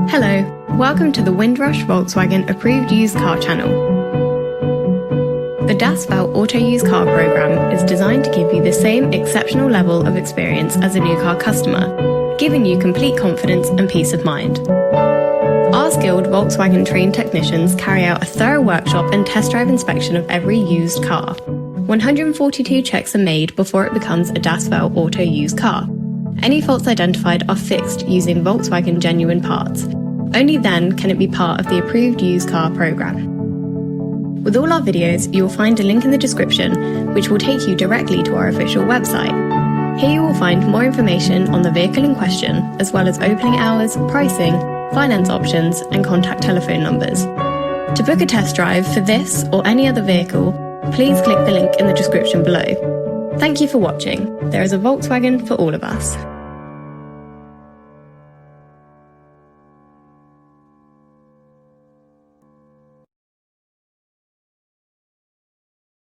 Hello, welcome to the Windrush Volkswagen Approved Used Car channel. The Das Welt Auto Used Car programme is designed to give you the same exceptional level of experience as a new car customer, giving you complete confidence and peace of mind. Our skilled Volkswagen trained technicians carry out a thorough workshop and test drive inspection of every used car. 142 checks are made before it becomes a Das Welt Auto Used Car. Any faults identified are fixed using Volkswagen genuine parts. Only then can it be part of the Approved Used Car programme. With all our videos, you will find a link in the description which will take you directly to our official website. Here you will find more information on the vehicle in question, as well as opening hours, pricing, finance options and contact telephone numbers. To book a test drive for this or any other vehicle, please click the link in the description below. Thank you for watching. There is a Volkswagen for all of us.